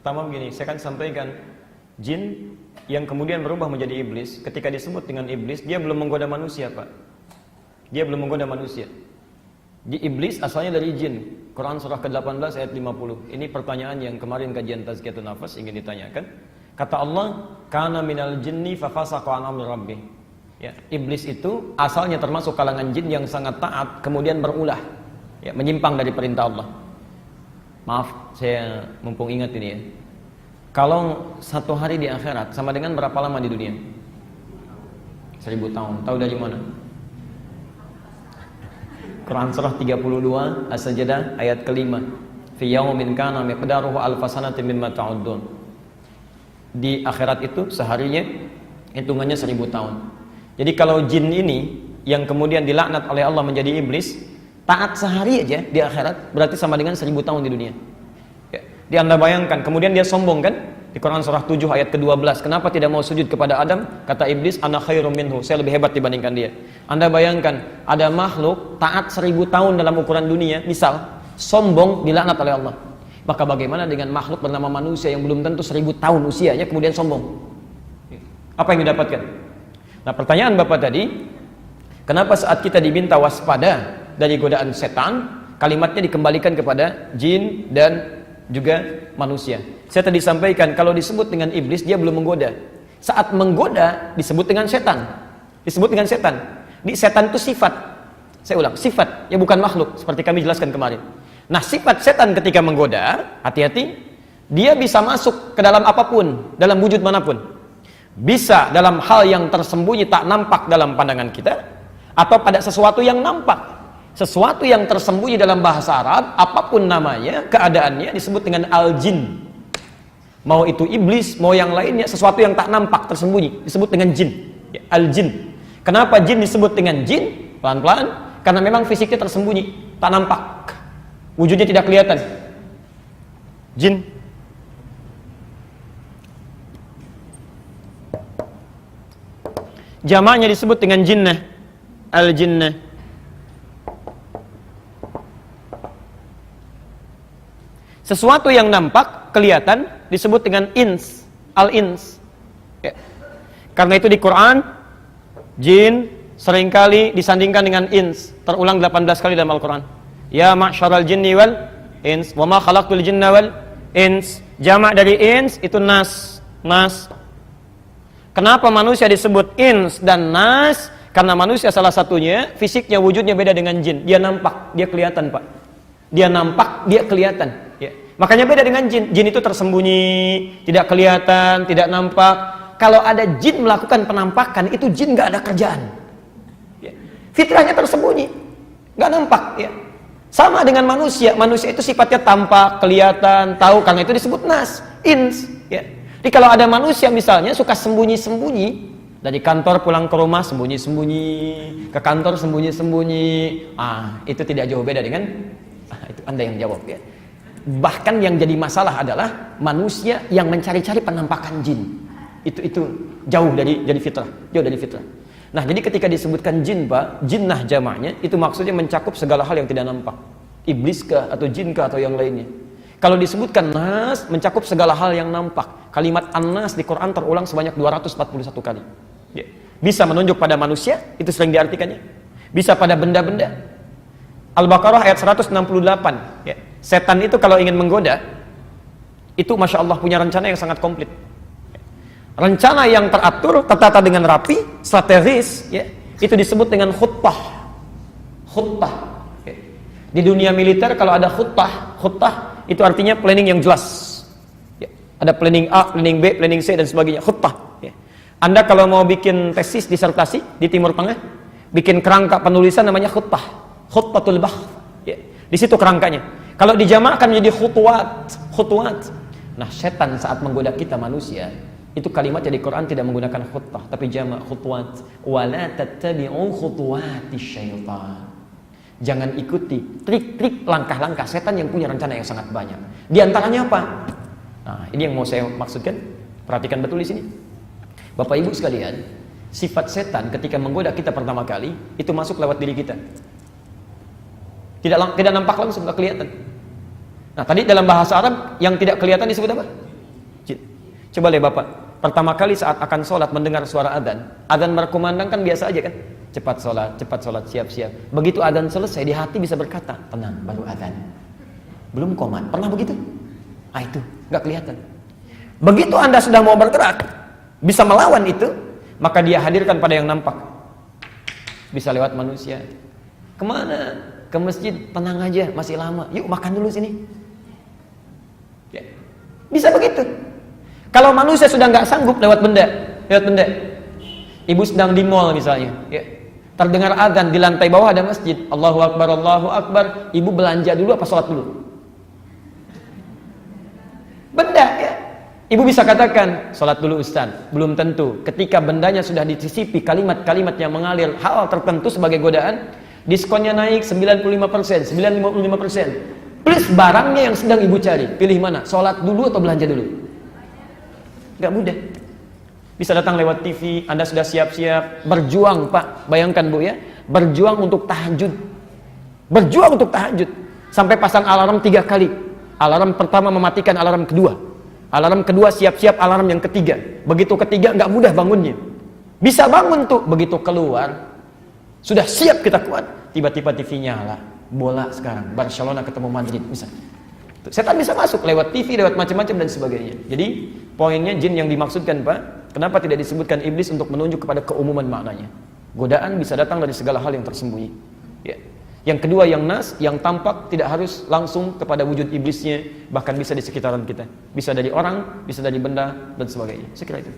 Pertama begini, saya akan sampaikan jin yang kemudian berubah menjadi iblis, ketika disebut dengan iblis, dia belum menggoda manusia, Pak. Dia belum menggoda manusia. Di iblis asalnya dari jin. Quran surah ke-18 ayat 50. Ini pertanyaan yang kemarin kajian Tazkiyatun Nafas ingin ditanyakan. Kata Allah, "Kana minal jinni fafasaqa an amri rabbih." Ya, iblis itu asalnya termasuk kalangan jin yang sangat taat, kemudian berulah, ya, menyimpang dari perintah Allah. Maaf, saya mumpung ingat ini ya. Kalau satu hari di akhirat sama dengan berapa lama di dunia? 1000 tahun. Tahu dari mana? Quran surah 32 As-Sajdah ayat kelima. Fi yaumin kana miqdaruhu alf sanatin mimma ta'uddun. Di akhirat itu seharinya hitungannya 1000 tahun. Jadi kalau jin ini yang kemudian dilaknat oleh Allah menjadi iblis, taat sehari aja di akhirat berarti sama dengan 1000 tahun di dunia. Ya, di Anda bayangkan, kemudian dia sombong kan? Di Quran surah 7 ayat ke-12, kenapa tidak mau sujud kepada Adam? Kata iblis, ana khairum minhu, saya lebih hebat dibandingkan dia. Anda bayangkan, ada makhluk taat 1000 tahun dalam ukuran dunia, misal, sombong dilaknat oleh Allah. Maka bagaimana dengan makhluk bernama manusia yang belum tentu 1000 tahun usianya, kemudian sombong? Apa yang didapatkan? Nah, pertanyaan Bapak tadi, kenapa saat kita diminta waspada dari godaan setan, kalimatnya dikembalikan kepada jin dan juga manusia? Saya tadi sampaikan, kalau disebut dengan iblis, dia belum menggoda. Saat menggoda, disebut dengan setan. Disebut dengan setan. Di setan itu sifat. Saya ulang, sifat, ya bukan makhluk, seperti kami jelaskan kemarin. Nah, sifat setan ketika menggoda, hati-hati, dia bisa masuk ke dalam apapun, dalam wujud manapun. Bisa dalam hal yang tersembunyi, tak nampak dalam pandangan kita, atau pada sesuatu yang nampak. Sesuatu yang tersembunyi dalam bahasa Arab, apapun namanya, keadaannya disebut dengan al-jin. Mau itu iblis, mau yang lainnya, sesuatu yang tak nampak, tersembunyi, disebut dengan jin, ya, al-jin. Kenapa jin disebut dengan jin? Pelan-pelan, karena memang fisiknya tersembunyi, tak nampak, wujudnya tidak kelihatan. Jin. Jamaknya disebut dengan jinnah, al-jinnah. Sesuatu yang nampak, kelihatan, disebut dengan ins, al-ins. Ya. Karena itu di Quran, jin seringkali disandingkan dengan ins, terulang 18 kali dalam Al-Quran. Ya ma'syaral jinni wal ins, wa ma khalaqtul jinna wal ins. Jamak dari ins itu nas, nas. Kenapa manusia disebut ins dan nas? Karena manusia salah satunya, fisiknya, wujudnya beda dengan jin. Dia nampak, dia kelihatan, Pak. Dia nampak, dia kelihatan. Ya. Makanya beda dengan jin. Jin itu tersembunyi, tidak kelihatan, tidak nampak. Kalau ada jin melakukan penampakan, itu jin nggak ada kerjaan. Ya. Fitrahnya tersembunyi, nggak nampak. Ya. Sama dengan manusia. Manusia itu sifatnya tampak, kelihatan, tahu. Karena itu disebut nas, ins. Ya. Jadi kalau ada manusia misalnya suka sembunyi-sembunyi, dari kantor pulang ke rumah sembunyi-sembunyi, ke kantor sembunyi-sembunyi, itu tidak jauh beda dengan itu Anda yang jawab ya. Bahkan yang jadi masalah adalah manusia yang mencari-cari penampakan jin. Itu jauh dari fitrah, jauh dari fitrah. Nah, jadi ketika disebutkan jin, Pak, jinnah jamaknya itu maksudnya mencakup segala hal yang tidak nampak. Iblis kah atau jin kah atau yang lainnya. Kalau disebutkan nas mencakup segala hal yang nampak. Kalimat an-nas di Quran terulang sebanyak 241 kali. Ya. Bisa menunjuk pada manusia, itu sering diartikannya. Bisa pada benda-benda. Al-Baqarah ayat 168. Ya. Setan itu kalau ingin menggoda, itu Masya Allah punya rencana yang sangat komplit. Rencana yang teratur, tertata dengan rapi, strategis, ya, itu disebut dengan khutbah. Khutbah. Ya. Di dunia militer kalau ada khutbah itu artinya planning yang jelas. Ya. Ada planning A, planning B, planning C dan sebagainya. Khutbah. Ya. Anda kalau mau bikin tesis disertasi di Timur Tengah, bikin kerangka penulisan namanya khutbah. Khutbatul bahth. Ya. Di situ kerangkanya. Kalau dijamakkan menjadi khutwat. Nah, setan saat menggoda kita manusia, itu kalimatnya di Quran tidak menggunakan khutbah, tapi jamak khutwat. Wala tattabi'u khutuwatis syaitan. Jangan ikuti trik-trik langkah-langkah setan yang punya rencana yang sangat banyak. Di antaranya apa? Nah, ini yang mau saya maksudkan. Perhatikan betul di sini. Bapak Ibu sekalian, sifat setan ketika menggoda kita pertama kali itu masuk lewat diri kita. Tidak nampak langsung, tidak kelihatan. Nah, tadi dalam bahasa Arab yang tidak kelihatan disebut apa? Coba lihat Bapak, pertama kali saat akan sholat mendengar suara adzan berkumandang kan biasa aja kan? Cepat sholat, siap-siap. Begitu adzan selesai, di hati bisa berkata, tenang, baru adzan. Belum komat, pernah begitu? Ah itu, nggak kelihatan. Begitu Anda sudah mau bergerak, bisa melawan itu, maka dia hadirkan pada yang nampak. Bisa lewat manusia. Kemana? Ke masjid, tenang aja, masih lama. Yuk makan dulu sini. Ya. Bisa begitu. Kalau manusia sudah nggak sanggup lewat benda. Ibu sedang di mall misalnya. Ya. Terdengar adzan di lantai bawah ada masjid. Allahu Akbar, Allahu Akbar. Ibu belanja dulu apa sholat dulu? Benda ya. Ibu bisa katakan, sholat dulu Ustaz. Belum tentu. Ketika bendanya sudah disisipi kalimat-kalimat yang mengalir hal tertentu sebagai godaan, diskonnya naik 95%, 95%. Plus barangnya yang sedang ibu cari. Pilih mana? Sholat dulu atau belanja dulu? Gak mudah. Bisa datang lewat TV, Anda sudah siap-siap. Berjuang Pak, bayangkan Bu ya. Berjuang untuk tahajud. Berjuang untuk tahajud. Sampai pasang alarm 3 kali. Alarm pertama mematikan alarm kedua. Alarm kedua siap-siap alarm yang ketiga. Begitu ketiga nggak mudah bangunnya. Bisa bangun tuh. Begitu keluar, sudah siap kita kuat. Tiba-tiba TV nyala. Bola sekarang. Barcelona ketemu Madrid misalnya. Setan bisa masuk lewat TV, lewat macam-macam dan sebagainya. Jadi poinnya jin yang dimaksudkan Pak. Kenapa tidak disebutkan iblis untuk menunjuk kepada keumuman maknanya? Godaan bisa datang dari segala hal yang tersembunyi. Ya. Yang kedua yang nas, yang tampak tidak harus langsung kepada wujud iblisnya, bahkan bisa di sekitaran kita. Bisa dari orang, bisa dari benda dan sebagainya. Saya kira itu.